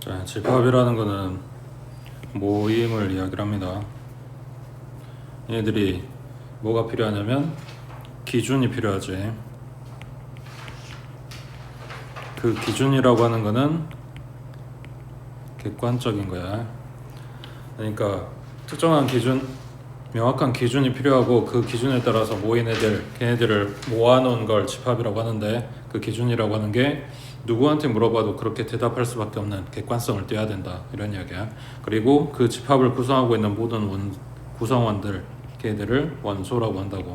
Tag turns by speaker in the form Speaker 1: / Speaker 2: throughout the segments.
Speaker 1: 자, 집합이라는 거는 모임을 이야기를 합니다. 얘들이 뭐가 필요하냐면 기준이 필요하지. 그 기준이라고 하는 거는 객관적인 거야. 그러니까 특정한 기준, 명확한 기준이 필요하고 그 기준에 따라서 모인 애들, 걔네들을 모아놓은 걸 집합이라고 하는데, 그 기준이라고 하는 게 누구한테 물어봐도 그렇게 대답할 수밖에 없는 객관성을 띄어야 된다, 이런 이야기야. 그리고 그 집합을 구성하고 있는 모든 구성원들, 걔네들을 원소라고 한다고.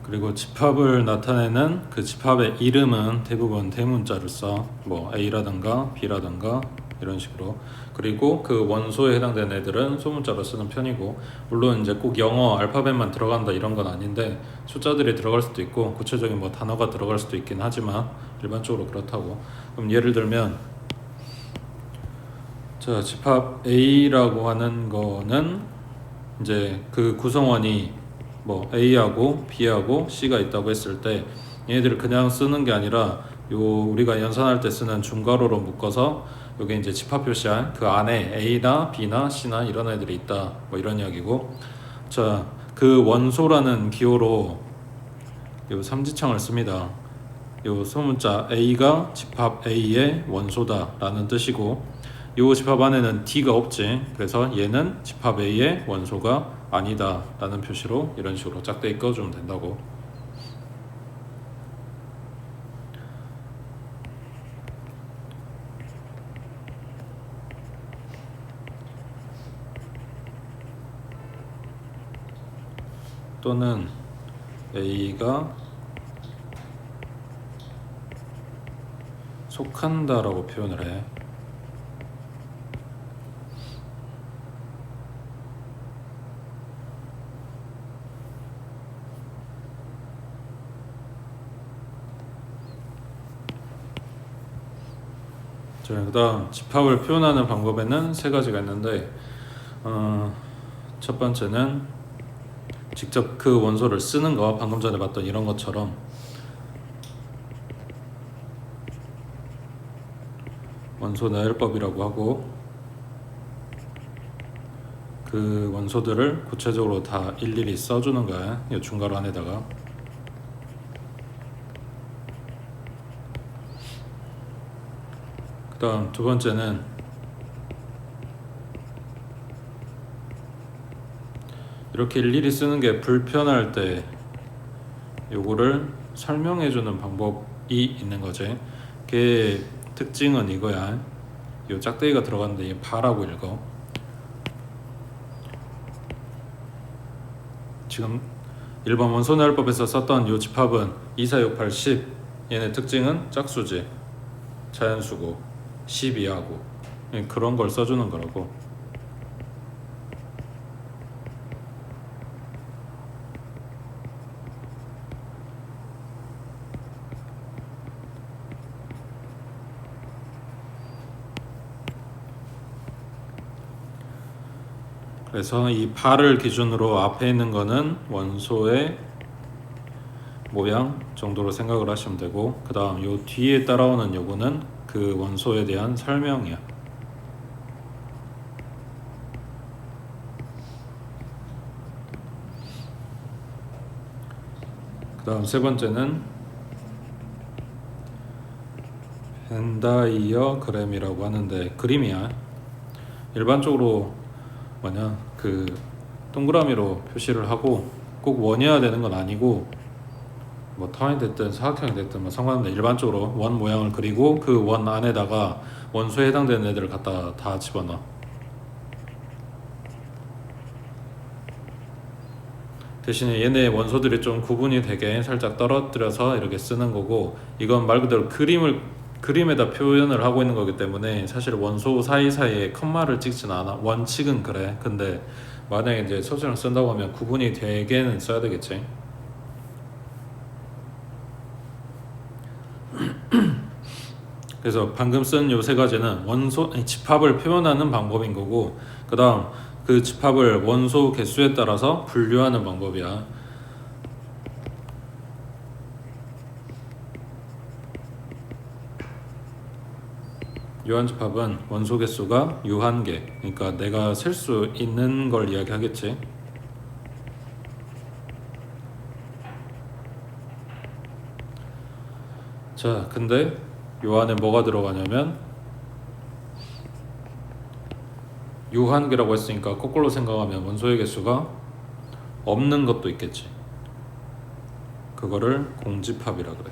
Speaker 1: 그리고 집합을 나타내는 그 집합의 이름은 대부분 대문자를 써. 뭐 A라든가 B라든가 이런 식으로. 그리고 그 원소에 해당되는 애들은 소문자로 쓰는 편이고, 물론 이제 꼭 영어 알파벳만 들어간다 이런 건 아닌데 숫자들이 들어갈 수도 있고 구체적인 뭐 단어가 들어갈 수도 있긴 하지만 일반적으로 그렇다고. 그럼 예를 들면, 자, 집합 A라고 하는 거는 이제 그 구성원이 뭐 A하고 B하고 C가 있다고 했을 때 얘네들을 그냥 쓰는 게 아니라 요 우리가 연산할 때 쓰는 중괄호로 묶어서 여기 이제 집합 표시한 그 안에 A나 B나 C나 이런 애들이 있다, 뭐 이런 이야기고. 자, 그 원소라는 기호로 요 삼지창을 씁니다. 요 소문자 A가 집합 A의 원소다 라는 뜻이고, 요 집합 안에는 D가 없지. 그래서 얘는 집합 A의 원소가 아니다 라는 표시로 이런 식으로 짝대기 꺼주면 된다고. 또는 A가 속한다 라고 표현을 해. 자, 그 다음 집합을 표현하는 방법에는 세 가지가 있는데, 첫 번째는 직접 그 원소를 쓰는 거, 방금 전에 봤던 이런 것처럼 원소 나열법이라고 하고, 그 원소들을 구체적으로 다 일일이 써주는 거야, 이 중괄호 안에다가. 그 다음 두 번째는 이렇게 일일이 쓰는 게 불편할 때 요거를 설명해주는 방법이 있는 거지. 걔 특징은 이거야. 요 짝대기가 들어갔는데 얘 바라고 읽어. 지금 일반 원소나열법에서 썼던 요 집합은 2, 4, 6, 8, 10. 얘네 특징은 짝수지, 자연수고, 12하고 그런 걸 써주는 거라고. 그래서 이 발을 기준으로 앞에 있는 거는 원소의 모양 정도로 생각을 하시면 되고, 그 다음 요 뒤에 따라오는 요거는 그 원소에 대한 설명이야. 그 다음 세 번째는 벤다이어그램이라고 하는데 그림이야. 일반적으로 뭐냐, 그 동그라미로 표시를 하고 꼭 원이어야 되는 건 아니고, 뭐 타원이 됐든 사각형이 됐든 뭐 상관없는데 일반적으로 원 모양을 그리고 그 원 안에다가 원소에 해당되는 애들을 갖다 다 집어넣어. 대신에 얘네 원소들이 좀 구분이 되게 살짝 떨어뜨려서 이렇게 쓰는 거고, 이건 말 그대로 그림에다 표현을 하고 있는 거기 때문에 사실 원소 사이사이에 컴마를 찍진 않아. 원칙은 그래. 근데 만약에 이제 소수랑 쓴다고 하면 구분이 되게는 써야 되겠지. 그래서 방금 쓴 요 세 가지는 집합을 표현하는 방법인 거고, 그 다음 그 집합을 원소 개수에 따라서 분류하는 방법이야. 유한집합은 원소 개수가 유한개, 그러니까 내가 셀 수 있는 걸 이야기하겠지. 자, 근데 요 안에 뭐가 들어가냐면, 유한계라고 했으니까 거꾸로 생각하면 원소의 개수가 없는 것도 있겠지. 그거를 공집합이라 그래.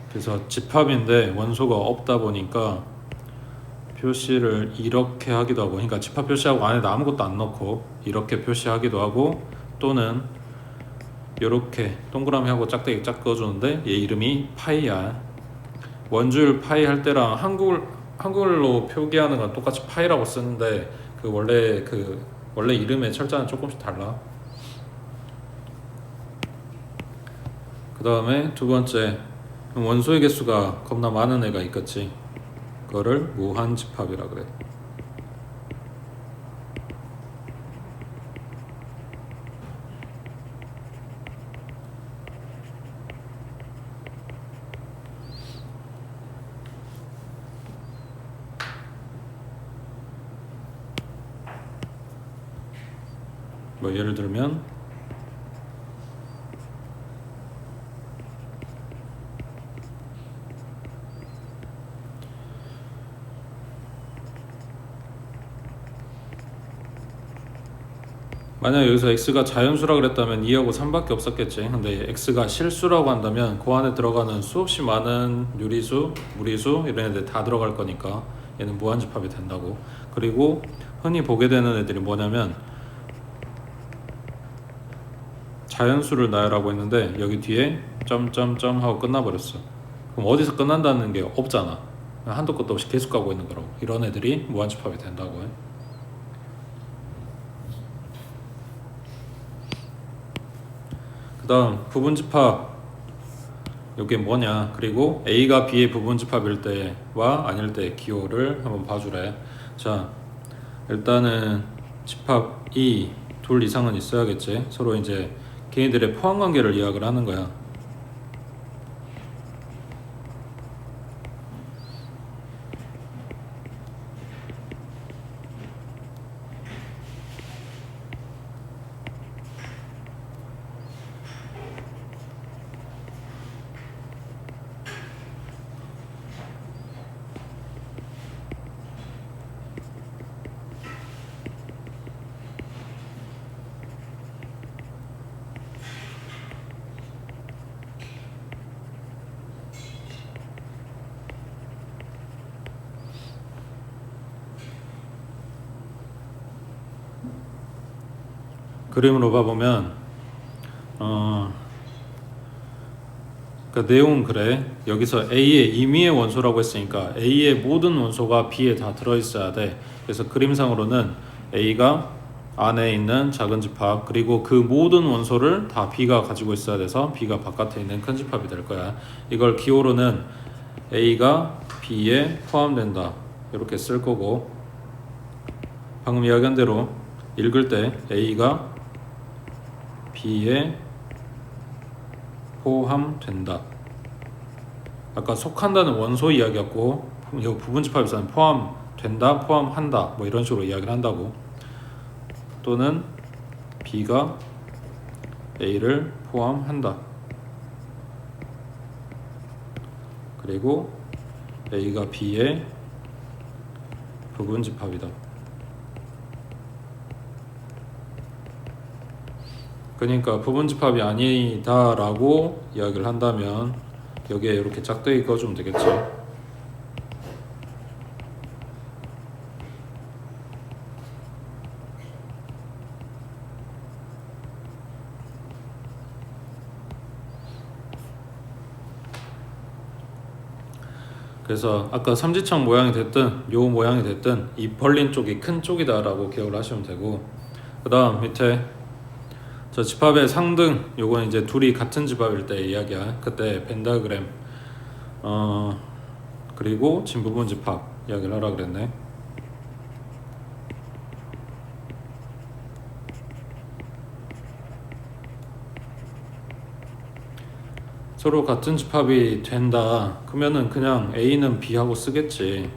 Speaker 1: 그래서 집합인데 원소가 없다 보니까 표시를 이렇게 하기도 하고, 그러니까 집합 표시하고 안에다 아무것도 안 넣고 이렇게 표시하기도 하고, 또는 이렇게 동그라미 하고 짝대기 짝 그어주는데 얘 이름이 파이야. 원주율 파이 할 때랑 한글로 표기하는 건 똑같이 파이라고 쓰는데 원래 이름의 철자는 조금씩 달라. 그 다음에 두 번째, 원소의 개수가 겁나 많은 애가 있겠지. 그거를 무한집합이라 그래. 뭐 예를 들면 만약 여기서 x가 자연수라 그랬다면 2하고 3밖에 없었겠지. 근데 x가 실수라고 한다면 그 안에 들어가는 수없이 많은 유리수, 무리수 이런 애들 다 들어갈 거니까 얘는 무한집합이 된다고. 그리고 흔히 보게 되는 애들이 뭐냐면, 자연수를 나열하고 있는데 여기 뒤에 점점점 하고 끝나버렸어. 그럼 어디서 끝난다는 게 없잖아. 한도 끝도 없이 계속 가고 있는 거라고. 이런 애들이 무한집합이 된다고 해. 그 다음 부분집합, 이게 뭐냐, 그리고 A가 B의 부분집합일 때와 아닐 때 기호를 한번 봐주래. 자, 일단은 집합이 둘 이상은 있어야겠지. 서로 이제 걔네들의 포함관계를 이야기를 하는 거야. 그림으로 봐보면 그 내용은 그래. 여기서 A의 임의의 원소라고 했으니까 A의 모든 원소가 B에 다 들어있어야 돼. 그래서 그림상으로는 A가 안에 있는 작은 집합, 그리고 그 모든 원소를 다 B가 가지고 있어야 돼서 B가 바깥에 있는 큰 집합이 될 거야. 이걸 기호로는 A가 B에 포함된다 이렇게 쓸 거고, 방금 이야기한 대로 읽을 때 A가 B에 포함된다. 아까 속한다는 원소 이야기였고, 이거 부분집합에서는 포함된다, 포함한다 뭐 이런 식으로 이야기를 한다고. 또는 B가 A를 포함한다. 그리고 A가 B의 부분집합이다. 그러니까 부분집합이 아니다 라고 이야기를 한다면 여기에 이렇게 짝대기 그어주면 되겠지. 그래서 아까 삼지창 모양이 됐든 요 모양이 됐든 이 벌린 쪽이 큰 쪽이다 라고 기억을 하시면 되고, 그 다음 밑에 저 집합의 상등, 요건 이제 둘이 같은 집합일 때 이야기야. 그때 벤 다이어그램 그리고 진부분 집합 이야기를 하라 그랬네. 서로 같은 집합이 된다 그러면은 그냥 A는 B하고 쓰겠지.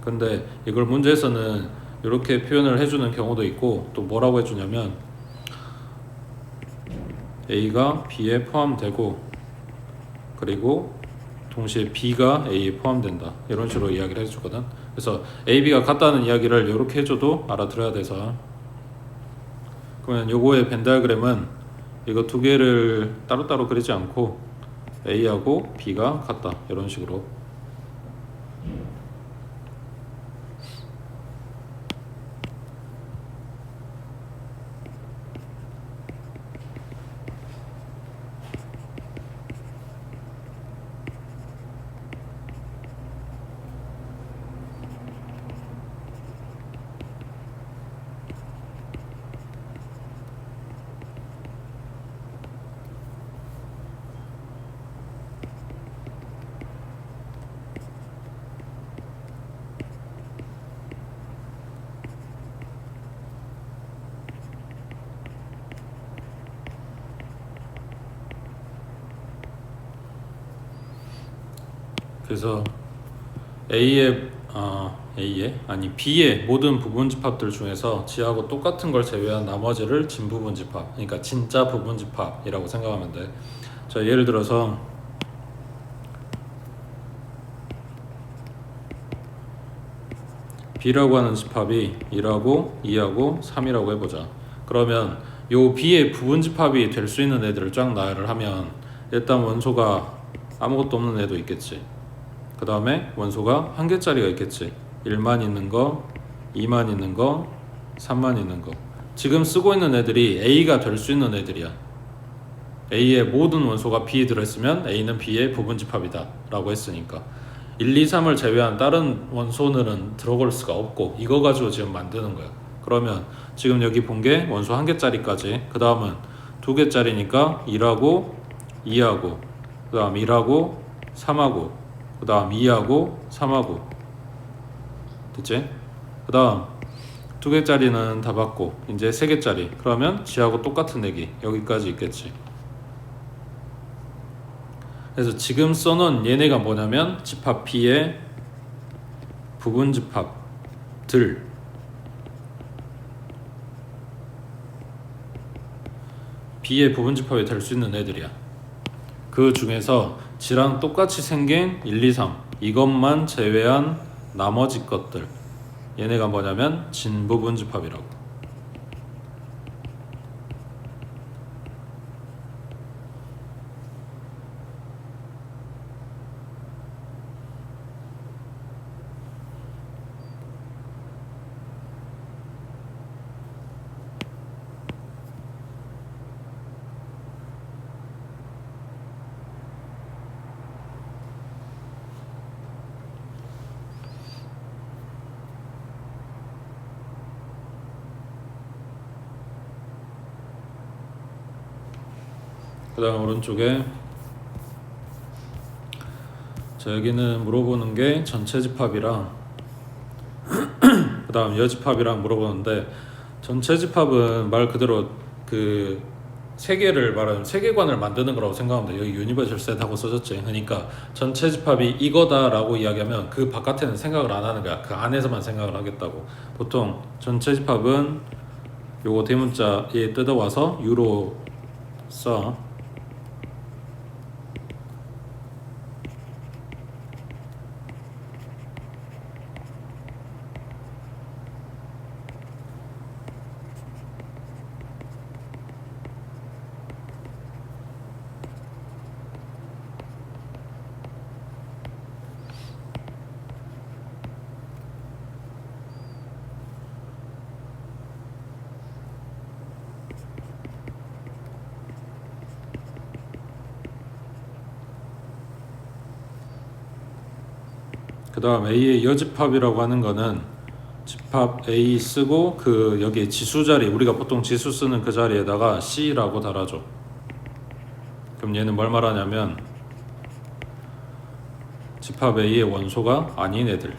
Speaker 1: 근데 이걸 문제에서는 이렇게 표현을 해주는 경우도 있고, 또 뭐라고 해주냐면 A가 B에 포함되고 그리고 동시에 B가 A에 포함된다, 이런 식으로 이야기를 해주거든. 그래서 A, B가 같다는 이야기를 이렇게 해줘도 알아들어야 돼서, 그러면 요거의 벤 다이어그램은 이거 두 개를 따로따로 그리지 않고 A하고 B가 같다, 이런 식으로. 그래서 B의 모든 부분 집합들 중에서 G하고 똑같은 걸 제외한 나머지를 진부분 집합, 그러니까 진짜 부분 집합이라고 생각하면 돼. 자, 예를 들어서 B라고 하는 집합이 1하고 2하고 3이라고 해보자. 그러면 요 B의 부분 집합이 될 수 있는 애들을 쫙 나열을 하면 일단 원소가 아무것도 없는 애도 있겠지. 그 다음에 원소가 한 개짜리가 있겠지. 1만 있는 거, 2만 있는 거, 3만 있는 거. 지금 쓰고 있는 애들이 A가 될 수 있는 애들이야. A의 모든 원소가 B에 들어있으면 A는 B의 부분 집합이다 라고 했으니까 1, 2, 3을 제외한 다른 원소는 들어갈 수가 없고, 이거 가지고 지금 만드는 거야. 그러면 지금 여기 본 게 원소 한 개짜리까지, 그 다음은 두 개짜리니까 1하고 2하고 그 다음 1하고 3하고 그 다음 2하고 3하고 됐지? 그 다음 두 개짜리는 다 받고 이제 세 개짜리, 그러면 G하고 똑같은 애기 여기까지 있겠지. 그래서 지금 써놓은 얘네가 뭐냐면 집합 B의 부분 집합들, B의 부분 집합이 될 수 있는 애들이야. 그 중에서 G랑 똑같이 생긴 1, 2, 3 이것만 제외한 나머지 것들, 얘네가 뭐냐면 진부분 집합이라고. 그 다음 오른쪽에 자, 여기는 물어보는 게 전체 집합이랑 그 다음 여집합이랑 물어보는데, 전체 집합은 말 그대로 그 세계를 말하는 세계관을 만드는 거라고 생각하면 돼. 여기 유니버셜 셋하고 써졌지. 그러니까 전체 집합이 이거다라고 이야기하면 그 바깥에는 생각을 안 하는 거야. 그 안에서만 생각을 하겠다고. 보통 전체 집합은 요거 대문자에 뜯어와서 U로 써. 그 다음 A의 여집합이라고 하는 거는 집합 A 쓰고 그 여기 지수 자리, 우리가 보통 지수 쓰는 그 자리에다가 C라고 달아줘. 그럼 얘는 뭘 말하냐면 집합 A의 원소가 아닌 애들.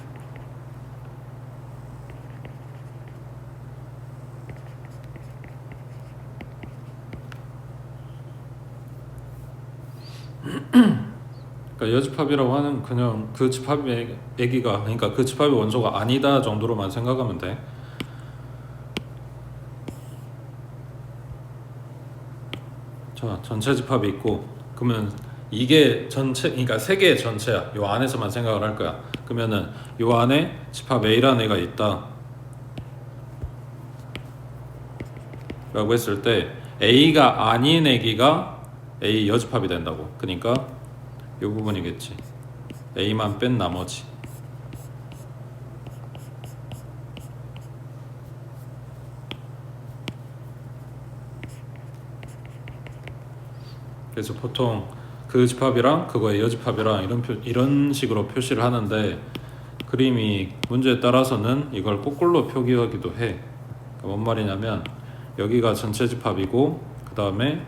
Speaker 1: 그러니까 여집합이라고 하는 그냥 그 집합의 애기가, 그러니까 그 집합의 원소가 아니다 정도로만 생각하면 돼. 자, 전체 집합이 있고, 그러면 이게 전체, 그러니까 세 개의 전체야. 요 안에서만 생각을 할 거야. 그러면은 요 안에 집합 A라는 애가 있다 라고 했을 때 A가 아닌 애기가 A 여집합이 된다고. 그러니까 이 부분이겠지. A만 뺀 나머지. 그래서 보통 그 집합이랑 그거의 여집합이랑 이런 식으로 표시를 하는데, 그림이 문제에 따라서는 이걸 거꾸로 표기하기도 해. 그러니까 뭔 말이냐면 여기가 전체 집합이고 그 다음에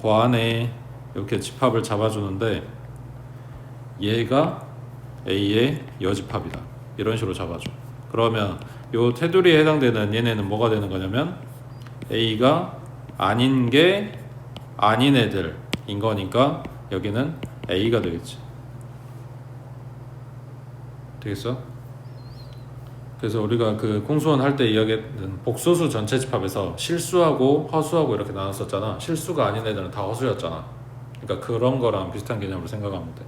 Speaker 1: 그 안에 이렇게 집합을 잡아주는데 얘가 A의 여집합이다 이런 식으로 잡아줘. 그러면 요 테두리에 해당되는 얘네는 뭐가 되는 거냐면 A가 아닌 게 아닌 애들인 거니까 여기는 A가 되겠지. 되겠어? 그래서 우리가 그 공수원 할 때 이야기했던 복소수 전체 집합에서 실수하고 허수하고 이렇게 나눴었잖아. 실수가 아닌 애들은 다 허수였잖아. 그러니까 그런 거랑 비슷한 개념으로 생각하면 돼.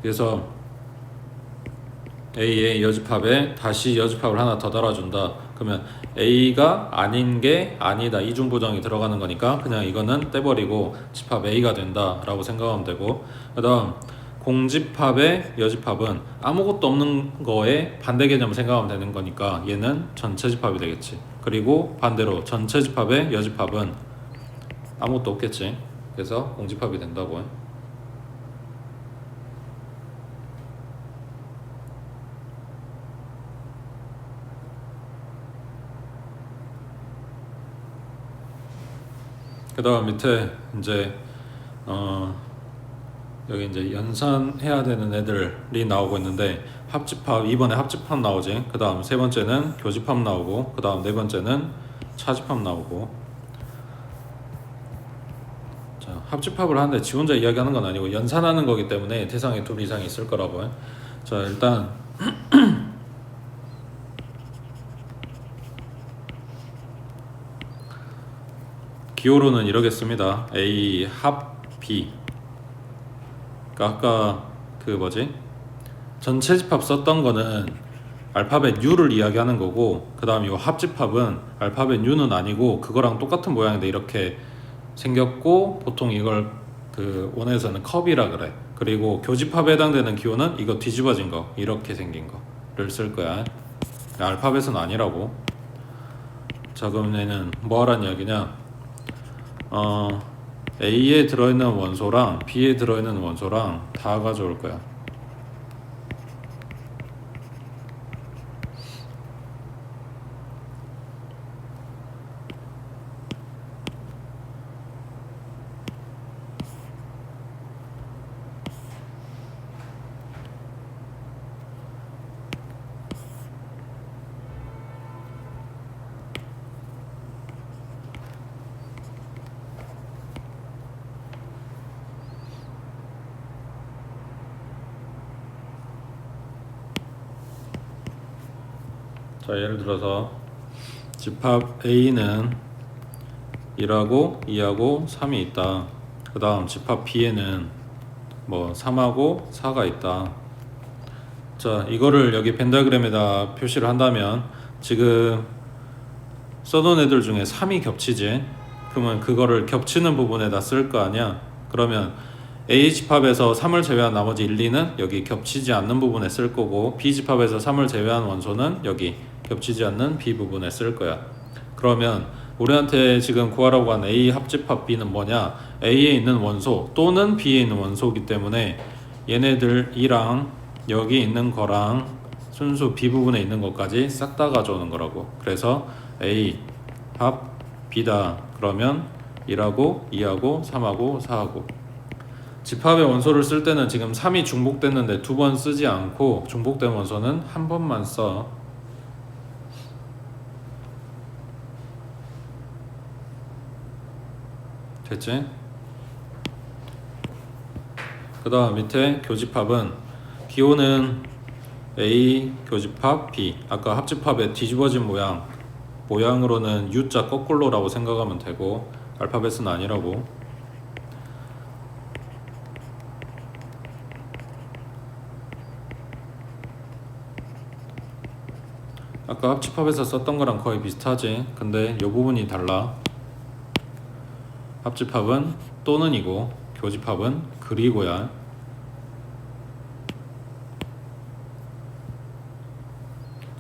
Speaker 1: 그래서 A의 여집합에 다시 여집합을 하나 더 달아준다. 그러면 A가 아닌 게 아니다 이중보정이 들어가는 거니까 그냥 이거는 떼버리고 집합 A가 된다 라고 생각하면 되고, 그 다음 공집합의 여집합은 아무것도 없는 거에 반대 개념을 생각하면 되는 거니까 얘는 전체 집합이 되겠지. 그리고 반대로 전체 집합의 여집합은 아무것도 없겠지. 그래서 공집합이 된다고 해. 그 다음 밑에 이제 여기 이제 연산해야 되는 애들이 나오고 있는데, 합집합, 이번에 합집합 나오지. 그 다음 세 번째는 교집합 나오고, 그 다음 네 번째는 차집합 나오고. 자, 합집합을 하는데 지 혼자 이야기하는 건 아니고 연산하는 거기 때문에 대상에 둘 이상이 있을 거라고 해. 자, 일단 기호로는 이러겠습니다. A 합 B. 그러니까 아까 그 뭐지? 전체 집합 썼던 거는 알파벳 U를 이야기하는 거고, 그 다음 이 합집합은 알파벳 U는 아니고 그거랑 똑같은 모양인데 이렇게 생겼고, 보통 이걸 그 원에서는 컵이라 그래. 그리고 교집합에 해당되는 기호는 이거 뒤집어진 거, 이렇게 생긴 거를 쓸 거야. 알파벳은 아니라고. 자, 그럼 얘는 뭐 하란 이야기냐? A에 들어있는 원소랑 B에 들어있는 원소랑 다 가져올 거야. 자, 예를 들어서 집합 A는 1하고 2하고 3이 있다. 그 다음 집합 B에는 뭐 3하고 4가 있다. 자, 이거를 여기 벤 다이어그램에다 표시를 한다면 지금 써놓은 애들 중에 3이 겹치지. 그러면 그거를 겹치는 부분에다 쓸 거 아니야. 그러면 A 집합에서 3을 제외한 나머지 1, 2는 여기 겹치지 않는 부분에 쓸 거고, B 집합에서 3을 제외한 원소는 여기 겹치지 않는 B 부분에 쓸 거야. 그러면 우리한테 지금 구하라고 한 A 합집합 B는 뭐냐? A에 있는 원소 또는 B에 있는 원소이기 때문에 얘네들이랑 여기 있는 거랑 순수 B 부분에 있는 것까지 싹 다 가져오는 거라고. 그래서 A 합 B다 그러면 1하고 2하고 3하고 4하고. 집합의 원소를 쓸 때는 지금 3이 중복됐는데 2번 쓰지 않고 중복된 원소는 한 번만 써. 됐지? 그 다음 밑에 교집합은 기호는 A 교집합 B. 아까 합집합의 뒤집어진 모양으로는 U자 거꾸로라고 생각하면 되고 알파벳은 아니라고. 아까 합집합에서 썼던 거랑 거의 비슷하지. 근데 이 부분이 달라. 합집합은 또는이고 교집합은 그리고야.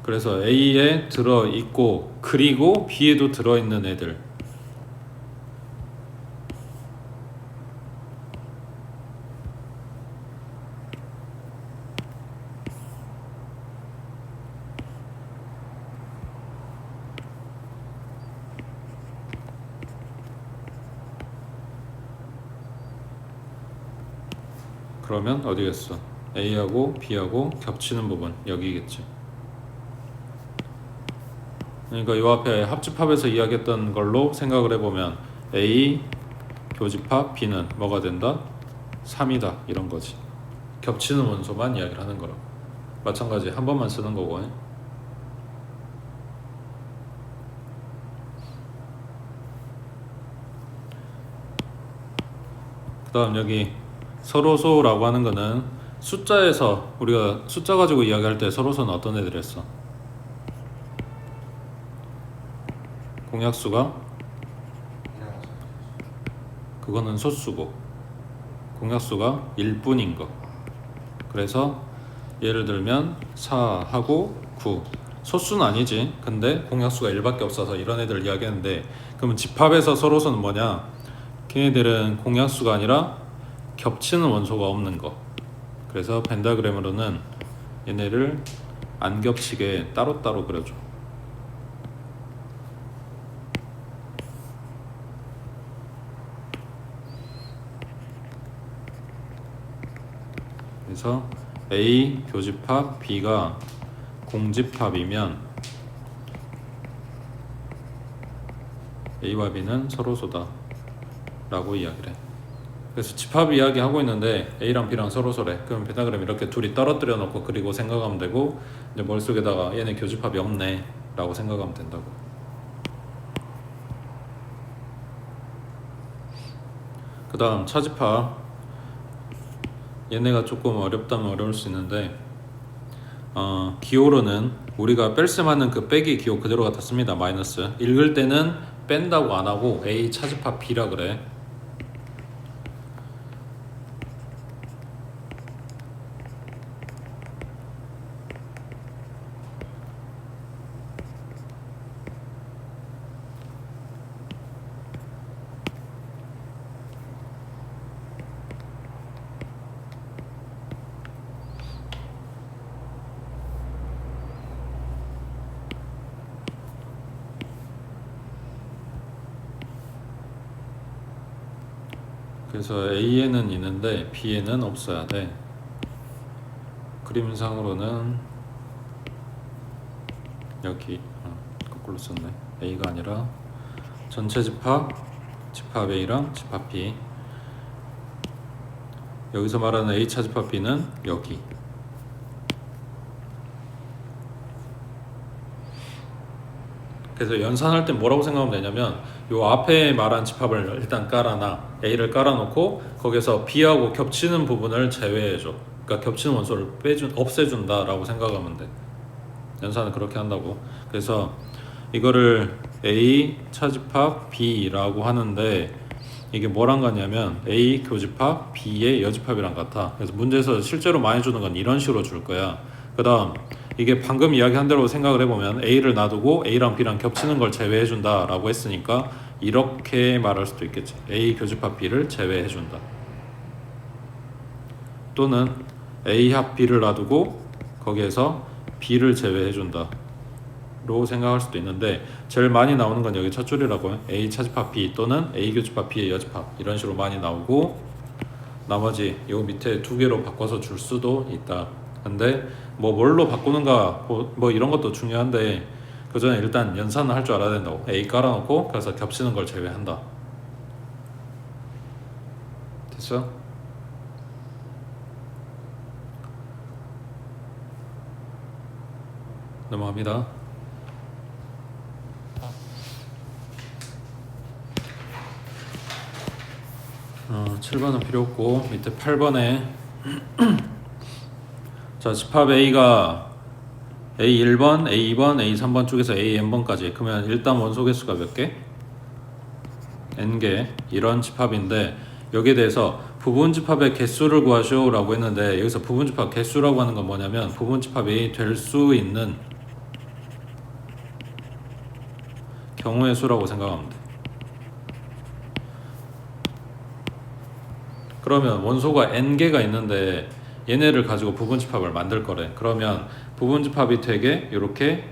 Speaker 1: 그래서 A에 들어있고 그리고 B에도 들어있는 애들. 그러면 어디겠어? A하고 B하고 겹치는 부분 여기겠지. 그러니까 요 앞에 합집합에서 이야기했던 걸로 생각을 해보면 A 교집합 B는 뭐가 된다? 3이다 이런 거지. 겹치는 원소만 이야기를 하는 거라고. 마찬가지 한 번만 쓰는 거고. 그 다음 여기 서로소라고 하는 거는 숫자에서 우리가 숫자 가지고 이야기할 때 서로소는 어떤 애들 했어? 공약수가 그거는 소수고 공약수가 1뿐인 거. 그래서 예를 들면 4하고 9 소수는 아니지. 근데 공약수가 1밖에 없어서 이런 애들 이야기했는데 그러면 집합에서 서로소는 뭐냐? 걔네들은 공약수가 아니라 겹치는 원소가 없는 거. 그래서 펜다그램으로는 얘네를 안 겹치게 따로따로 그려줘. 그래서 A 교집합 B가 공집합이면 A와 B는 서로소다 라고 이야기를 해. 그래서 집합 이야기 하고 있는데 A랑 B랑 서로소래. 그럼 펜타그램 이렇게 둘이 떨어뜨려 놓고 그리고 생각하면 되고 이제 머릿속에다가 얘네 교집합이 없네 라고 생각하면 된다고. 그 다음 차집합. 얘네가 조금 어렵다면 어려울 수 있는데 기호로는 우리가 뺄셈하는 그 빼기 기호 그대로 갖다 씁니다. 마이너스. 읽을 때는 뺀다고 안 하고 A 차집합 B라 그래. 그래서 A에는 있는데 B에는 없어야 돼. 그림상으로는 여기 거꾸로 썼네. A가 아니라 전체 집합 A랑 집합 B. 여기서 말하는 A 차집합 B는 여기. 그래서 연산할 때 뭐라고 생각하면 되냐면 요 앞에 말한 집합을 일단 깔아놔. A를 깔아놓고 거기서 B하고 겹치는 부분을 제외해줘. 그러니까 겹치는 원소를 없애준다 라고 생각하면 돼. 연산은 그렇게 한다고. 그래서 이거를 A 차집합 B라고 하는데 이게 뭐랑 같냐면 A 교집합 B의 여집합이랑 같아. 그래서 문제에서 실제로 많이 주는 건 이런 식으로 줄 거야. 그 다음 이게 방금 이야기한 대로 생각을 해보면 A를 놔두고 A랑 B랑 겹치는 걸 제외해준다 라고 했으니까 이렇게 말할 수도 있겠지. A 교집합 B를 제외해준다. 또는 A 합 B를 놔두고 거기에서 B를 제외해 준다 로 생각할 수도 있는데, 제일 많이 나오는 건 여기 첫 줄이라고요. A 차집합 B 또는 A 교집합 B의 여집합, 이런 식으로 많이 나오고, 나머지 요 밑에 두 개로 바꿔서 줄 수도 있다. 근데 뭐 뭘로 바꾸는가 뭐 이런 것도 중요한데, 그 전에 일단 연산을 할 줄 알아야 된다고. A 깔아놓고 그래서 겹치는 걸 제외한다. 됐어? 넘어갑니다. 7번은 필요 없고, 밑에 8번에 자, 집합 A가 A1번, A2번, A3번 쪽에서 AN번까지, 그러면 일단 원소 개수가 몇 개? N개. 이런 집합인데, 여기에 대해서 부분집합의 개수를 구하시오 라고 했는데, 여기서 부분집합 개수라고 하는 건 뭐냐면 부분집합이 될 수 있는 경우의 수라고 생각하면 돼. 그러면 원소가 N개가 있는데 얘네를 가지고 부분집합을 만들 거래. 그러면 부분집합이 되게 이렇게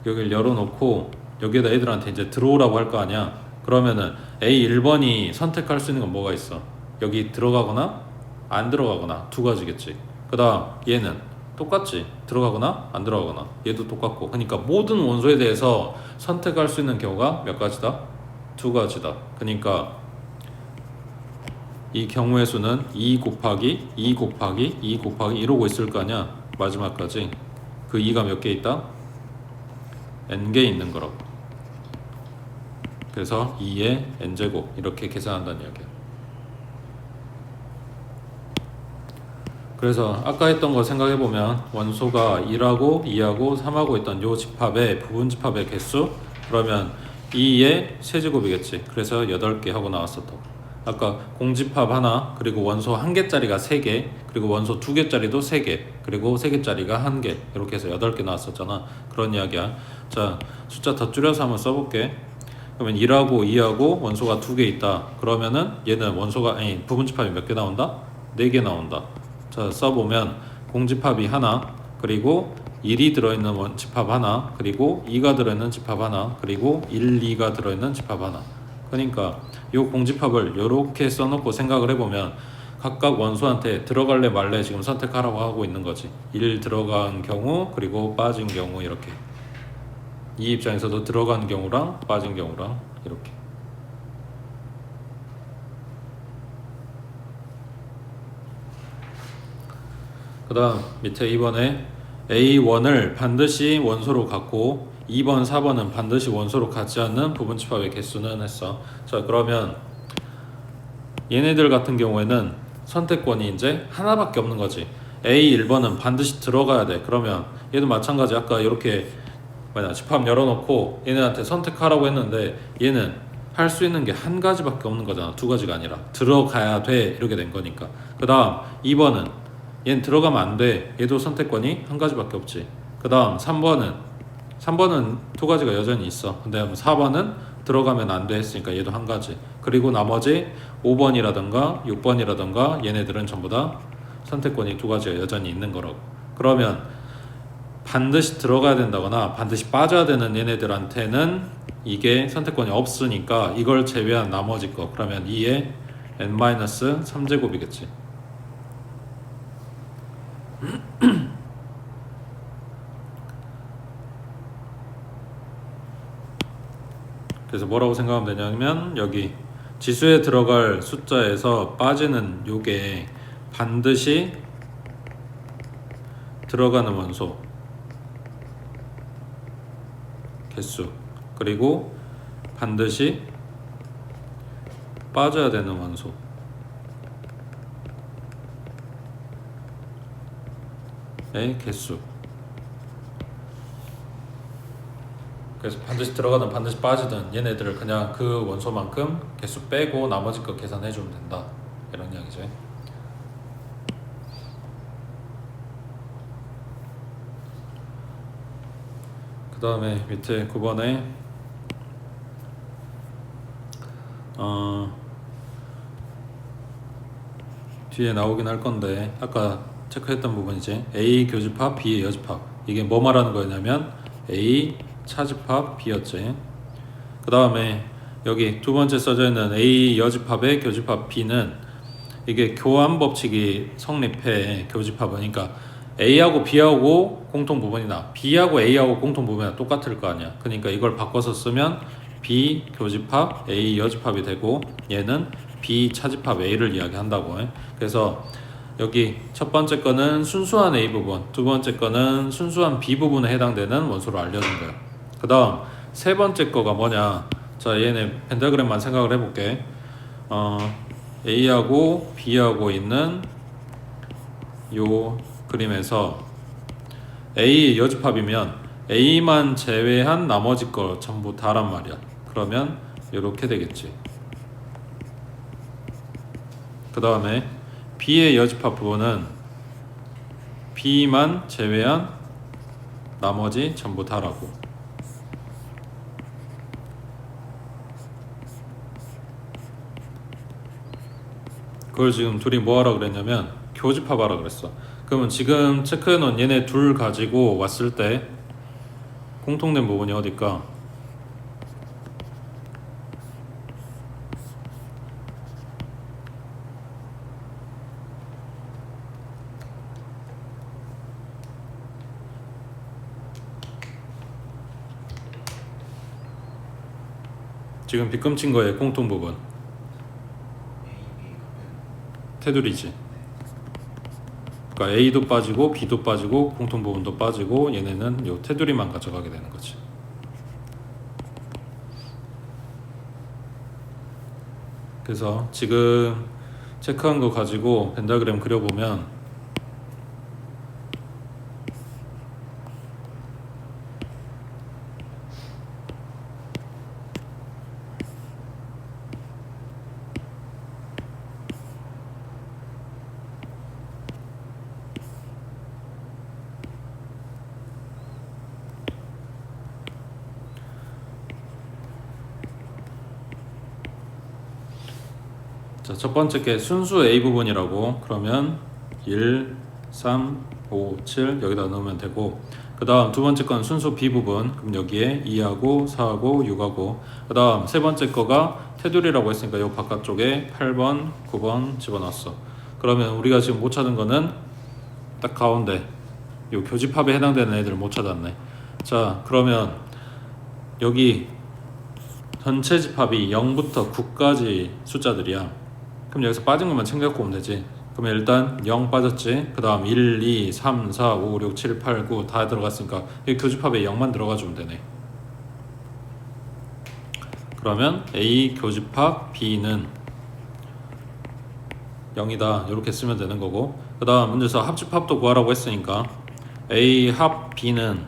Speaker 1: 여기를 열어놓고 여기에다 애들한테 이제 들어오라고 할 거 아니야. 그러면은 A1번이 선택할 수 있는 건 뭐가 있어? 여기 들어가거나 안 들어가거나 두 가지겠지. 그 다음 얘는 똑같지. 들어가거나 안 들어가거나. 얘도 똑같고. 그러니까 모든 원소에 대해서 선택할 수 있는 경우가 몇 가지다? 두 가지다. 그러니까 이 경우의 수는 2 곱하기 2 곱하기 2 곱하기 이러고 있을 거 아니야. 마지막까지. 그 2가 몇 개 있다? n개 있는 거라고. 그래서 2의 n제곱 이렇게 계산한다는 이야기야. 그래서 아까 했던 거 생각해보면 원소가 1하고 2하고 3하고 있던 요 집합의 부분집합의 개수, 그러면 2의 세제곱이겠지. 그래서 8개 하고 나왔었다고. 아까 공집합 하나, 그리고 원소 1개짜리가 3개, 그리고 원소 2개짜리도 3개, 그리고 3개짜리가 1개, 이렇게 해서 8개 나왔었잖아. 그런 이야기야. 자, 숫자 더 줄여서 한번 써볼게. 그러면 1하고 2하고 원소가 2개 있다. 그러면은 얘는 원소가 부분집합이 몇 개 나온다? 4개 나온다. 자, 써보면 공집합이 하나, 그리고 1이 들어있는 집합 하나, 그리고 2가 들어있는 집합 하나, 그리고 1, 2가 들어있는 집합 하나. 그러니까 이 공집합을 이렇게 써놓고 생각을 해보면 각각 원소한테 들어갈래 말래 지금 선택하라고 하고 있는 거지. 1 들어간 경우, 그리고 빠진 경우, 이렇게. 이 입장에서도 들어간 경우랑 빠진 경우랑 이렇게. 그 다음 밑에 2번에 A1을 반드시 원소로 갖고 2번, 4번은 반드시 원소로 갖지 않는 부분집합의 개수는 했어. 자, 그러면 얘네들 같은 경우에는 선택권이 이제 하나밖에 없는 거지. A1번은 반드시 들어가야 돼. 그러면 얘도 마찬가지. 아까 이렇게 집합 열어놓고 얘네한테 선택하라고 했는데 얘는 할 수 있는 게 한 가지밖에 없는 거잖아. 두 가지가 아니라 들어가야 돼 이렇게 된 거니까. 그 다음 2번은 얘는 들어가면 안 돼. 얘도 선택권이 한 가지밖에 없지. 그 다음 3번은 두 가지가 여전히 있어. 근데 4번은 들어가면 안 돼 했으니까 얘도 한 가지. 그리고 나머지 5번이라던가 6번이라던가 얘네들은 전부 다 선택권이 두 가지가 여전히 있는 거라고. 그러면 반드시 들어가야 된다거나 반드시 빠져야 되는 얘네들한테는 이게 선택권이 없으니까 이걸 제외한 나머지 거, 그러면 2의 n-3제곱이겠지. 그래서 뭐라고 생각하면 되냐면 여기 지수에 들어갈 숫자에서 빠지는 요게 반드시 들어가는 원소 개수, 그리고 반드시 빠져야 되는 원소의 개수. 그래서 반드시 들어가든 반드시 빠지든 얘네들을 그냥 그 원소만큼 개수 빼고 나머지 거 계산해주면 된다, 이런 이야기죠. 그 다음에 밑에 9번에 뒤에 나오긴 할 건데 아까 체크했던 부분이지. A 교집합, B 여집합. 이게 뭐 말하는 거냐면 A 차집합 B였지. 그 다음에 여기 두 번째 써져 있는 A 여집합의 교집합 B는 이게 교환 법칙이 성립해. 교집합은 그러니까 A하고 B하고 공통 부분이나 B하고 A하고 공통 부분이나 똑같을 거 아니야. 그러니까 이걸 바꿔서 쓰면 B 교집합 A 여집합이 되고 얘는 B 차집합 A를 이야기한다고. 그래서 여기 첫 번째 거는 순수한 A 부분, 두 번째 거는 순수한 B 부분에 해당되는 원소를 알려준 거야. 그 다음 세 번째 거가 뭐냐. 자, 얘네 펜타그램만 생각을 해볼게. A하고 B하고 있는 요 그림에서 A 여집합이면 A만 제외한 나머지 거 전부 다란 말이야. 그러면 이렇게 되겠지. 그 다음에 B의 여집합 부분은 B만 제외한 나머지 전부 다라고. 그걸 지금 둘이 뭐 하라 그랬냐면 교집합하라 그랬어. 그러면 지금 체크해놓은 얘네 둘 가지고 왔을 때 공통된 부분이 어딜까? 지금 빗금친 거의 공통 부분 테두리지. 그러니까 A도 빠지고 B도 빠지고 공통 부분도 빠지고 얘네는 요 테두리만 가져가게 되는 거지. 그래서 지금 체크한 거 가지고 펜타그램 그려보면 자, 첫 번째 게 순수 A 부분이라고. 그러면 1, 3, 5, 7 여기다 넣으면 되고, 그 다음 두 번째 건 순수 B 부분. 그럼 여기에 2하고 4하고 6하고, 그 다음 세 번째 거가 테두리라고 했으니까 요 바깥쪽에 8번, 9번 집어넣었어. 그러면 우리가 지금 못 찾은 거는 딱 가운데 요 교집합에 해당되는 애들 못 찾았네. 자, 그러면 여기 전체 집합이 0부터 9까지 숫자들이야. 그럼 여기서 빠진 것만 챙겨갖고 오면 되지. 그러면 일단 0 빠졌지. 그 다음 1, 2, 3, 4, 5, 6, 7, 8, 9 다 들어갔으니까 이 교집합에 0만 들어가주면 되네. 그러면 A 교집합 B는 0이다 이렇게 쓰면 되는 거고, 그 다음 문제에서 합집합도 구하라고 했으니까 A 합 B는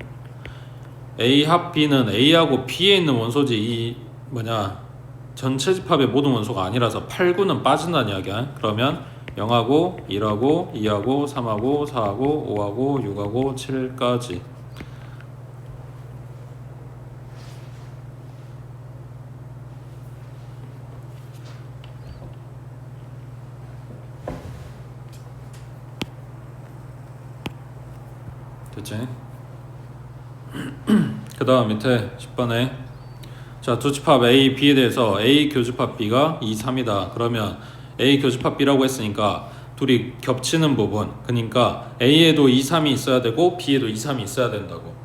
Speaker 1: A하고 B에 있는 원소지. 이 전체 집합의 모든 원소가 아니라서 8, 9는 빠진다는 이야기야. 그러면 0하고 1하고 2하고 3하고 4하고 5하고 6하고 7까지. 됐지? 그 다음 밑에 10번에 자, 두 집합 A, B에 대해서 A 교집합 B가 2, 3이다. 그러면 A 교집합 B라고 했으니까 둘이 겹치는 부분, 그러니까 A에도 2, 3이 있어야 되고 B에도 2, 3이 있어야 된다고.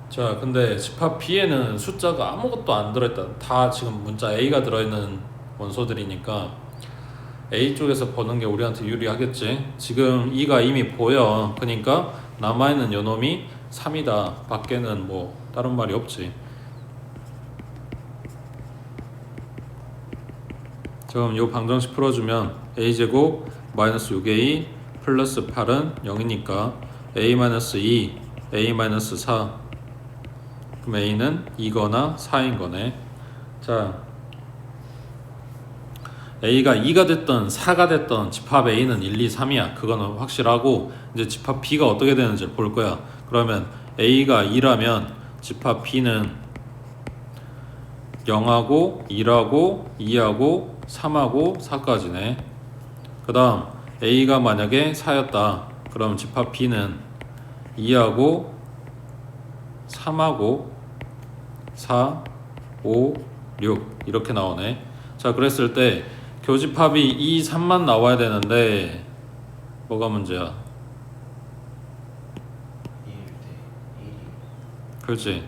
Speaker 1: 자, 근데 집합 B에는 숫자가 아무것도 안 들어있다. 다 지금 문자 A가 들어있는 원소들이니까 A 쪽에서 보는 게 우리한테 유리하겠지. 지금 2가 이미 보여. 그러니까 남아있는 요놈이 3이다. 밖에는 뭐 다른 말이 없지. 그럼 요 방정식 풀어주면 A제곱 마이너스 6A 플러스 8은 0이니까 A 마이너스 2, A 마이너스 4. 그럼 A는 2거나 4인 거네. 자, A가 2가 됐던 4가 됐던 집합 A는 1, 2, 3이야. 그거는 확실하고, 이제 집합 B가 어떻게 되는지 볼 거야. 그러면 A가 2라면 집합 B는 0하고 1하고 2하고 3하고 4까지네. 그 다음 A가 만약에 4였다. 그럼 집합 B는 2하고 3하고 4, 5, 6 이렇게 나오네. 자, 그랬을 때 교집합이 2, 3만 나와야 되는데 뭐가 문제야? 그렇지.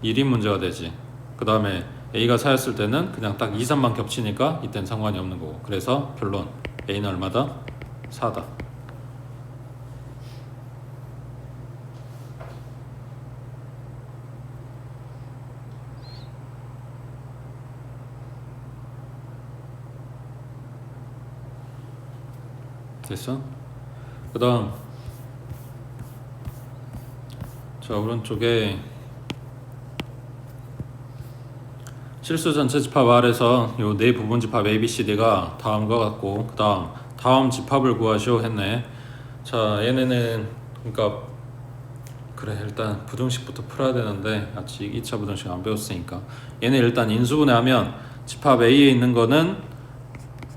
Speaker 1: 1이 문제가 되지. 그 다음에 A가 4였을 때는 그냥 딱 2, 3만 겹치니까 이땐 상관이 없는 거고. 그래서 결론 A는 얼마다? 4다. 됐어? 그 다음 자, 오른쪽에 실수 전체 집합 R에서 요 네 부분 집합 ABCD가 다음과 같고 그 다음 집합을 구하시오 했네. 자, 얘네는 그러니까 그래 일단 부등식부터 풀어야 되는데 아직 2차 부등식 안 배웠으니까 얘네 일단 인수분해하면 집합 A에 있는 거는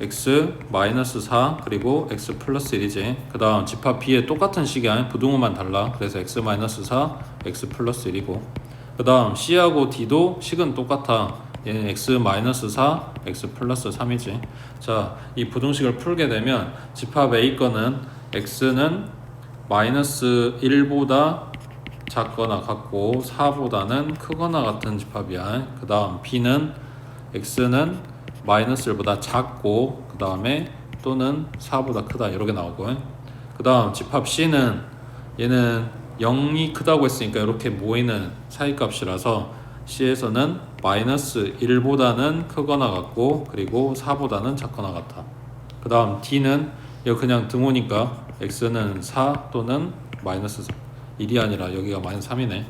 Speaker 1: x-4 그리고 x 플러스 1이지. 그 다음 집합 B에 똑같은 식이야. 부등호만 달라. 그래서 x-4 x 플러스 1이고 그 다음 C하고 D도 식은 똑같아. 얘는 x-4 x 플러스 3이지. 자, 이 부등식을 풀게 되면 집합 A 거는 x는 마이너스 1보다 작거나 같고 4보다는 크거나 같은 집합이야. 그 다음 B는 x는 마이너스 1보다 작고 그 다음에 또는 4보다 크다 이렇게 나오고 그 다음 집합 C는 얘는 0이 크다고 했으니까 이렇게 모이는 사이값이라서 C에서는 마이너스 1보다는 크거나 같고 그리고 4보다는 작거나 같아. 그 다음 D는 이거 그냥 등호니까 x는 4 또는 마이너스 1이 아니라 여기가 마이너스 3이네.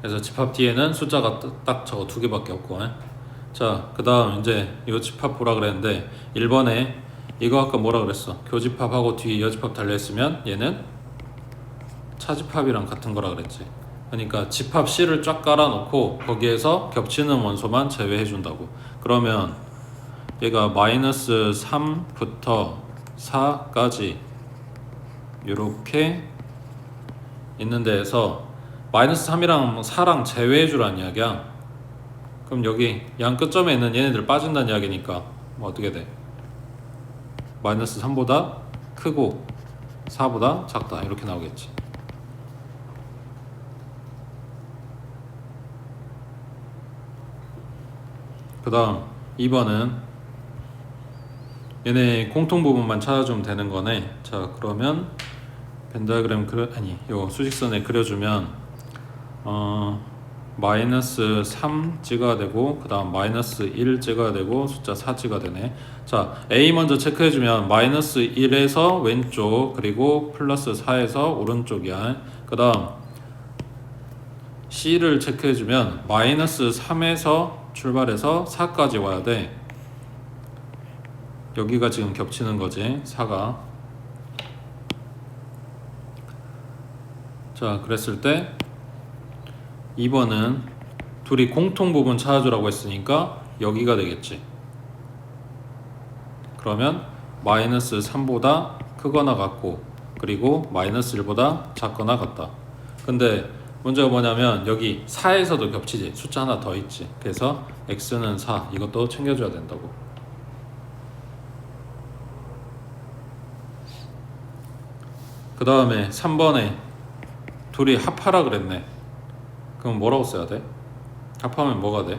Speaker 1: 그래서 집합 D에는 숫자가 딱 저거 두 개밖에 없고. 자, 그 다음 이제 이 집합 보라 그랬는데 1번에 이거 아까 뭐라 그랬어? 교집합하고 뒤에 여집합 달려있으면 얘는 차집합이랑 같은 거라 그랬지. 그러니까 집합 C를 쫙 깔아놓고 거기에서 겹치는 원소만 제외해 준다고. 그러면 얘가 마이너스 3부터 4까지 이렇게 있는 데에서 마이너스 3이랑 4랑 제외해 주라는 이야기야. 그럼 여기 양 끝점에 있는 얘네들 빠진다는 이야기니까 뭐 어떻게 돼? 마이너스 3보다 크고 4보다 작다 이렇게 나오겠지. 그 다음 2번은 얘네 공통 부분만 찾아주면 되는 거네. 자, 그러면 벤 다이어그램 요 수직선에 그려주면 마이너스 3 찍어야 되고 그 다음 마이너스 1 찍어야 되고 숫자 4 찍어야 되네. 자, A 먼저 체크해주면 마이너스 1에서 왼쪽 그리고 플러스 4에서 오른쪽이야. 그 다음 C를 체크해주면 마이너스 3에서 출발해서 4까지 와야 돼. 여기가 지금 겹치는 거지 4가. 자, 그랬을 때 2번은 둘이 공통 부분 찾아주라고 했으니까 여기가 되겠지. 그러면 마이너스 3보다 크거나 같고 그리고 마이너스 1보다 작거나 같다. 근데 문제가 뭐냐면 여기 4에서도 겹치지. 숫자 하나 더 있지. 그래서 x는 4 이것도 챙겨줘야 된다고. 그 다음에 3번에 둘이 합하라 그랬네. 그럼 뭐라고 써야 돼? 합하면 뭐가 돼?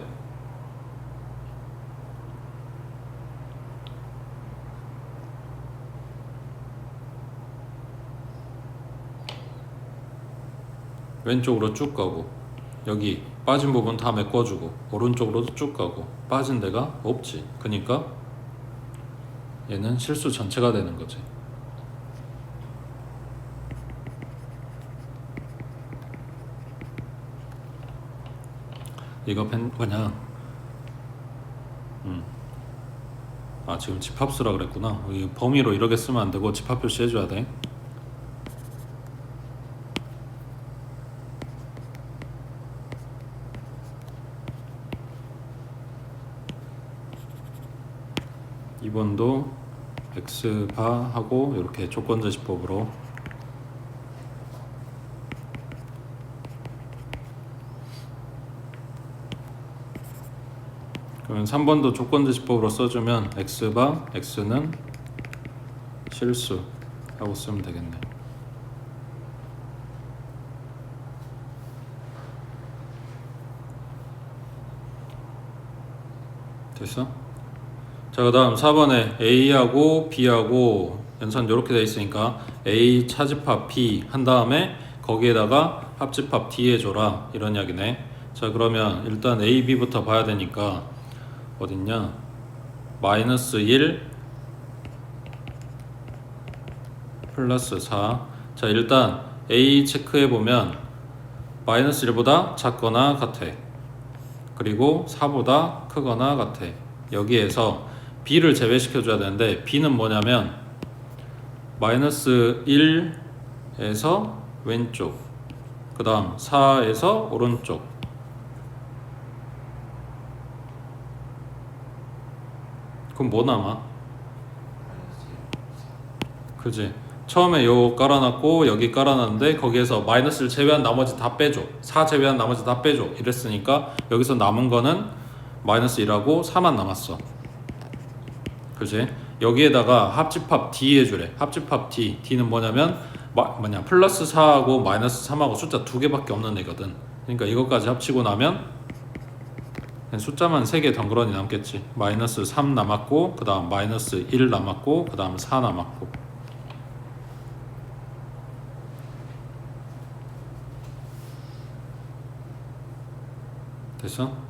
Speaker 1: 왼쪽으로 쭉 가고 여기 빠진 부분 다 메꿔주고 오른쪽으로도 쭉 가고 빠진 데가 없지. 그러니까 얘는 실수 전체가 되는 거지. 이거 그냥 지금 집합수라 그랬구나. 이 범위로 이렇게 쓰면 안 되고 집합 표시해줘야 돼. 2번도 x바 하고 이렇게 조건제시법으로 그러면 3번도 조건제시법으로 써주면 x바 x는 실수 하고 쓰면 되겠네. 됐어? 자, 그 다음 4번에 A하고 B하고 연산 이렇게 돼 있으니까 A 차집합 B 한 다음에 거기에다가 합집합 D 해줘라 이런 이야기네. 자, 그러면 일단 A, B부터 봐야 되니까 어딨냐? 마이너스 1 플러스 4. 자, 일단 A 체크해보면 마이너스 1보다 작거나 같아. 그리고 4보다 크거나 같아. 여기에서 B를 제외시켜줘야 되는데 B는 뭐냐면 마이너스 1에서 왼쪽, 그 다음 4에서 오른쪽. 그럼 뭐 남아? 그지? 처음에 요 깔아놨고 여기 깔아놨는데 거기에서 마이너스를 제외한 나머지 다 빼줘. 4 제외한 나머지 다 빼줘. 이랬으니까 여기서 남은 거는 마이너스 1하고 4만 남았어. 그지? 여기에다가 합집합 D 해주래. 합집합 D. D는 뭐냐면 플러스 4하고 마이너스 3하고 숫자 2개밖에 없는 애거든. 그러니까 이것까지 합치고 나면 숫자만 3개 덩그러니 남겠지. 마이너스 3 남았고 그 다음 마이너스 1 남았고 그 다음 4 남았고. 됐어?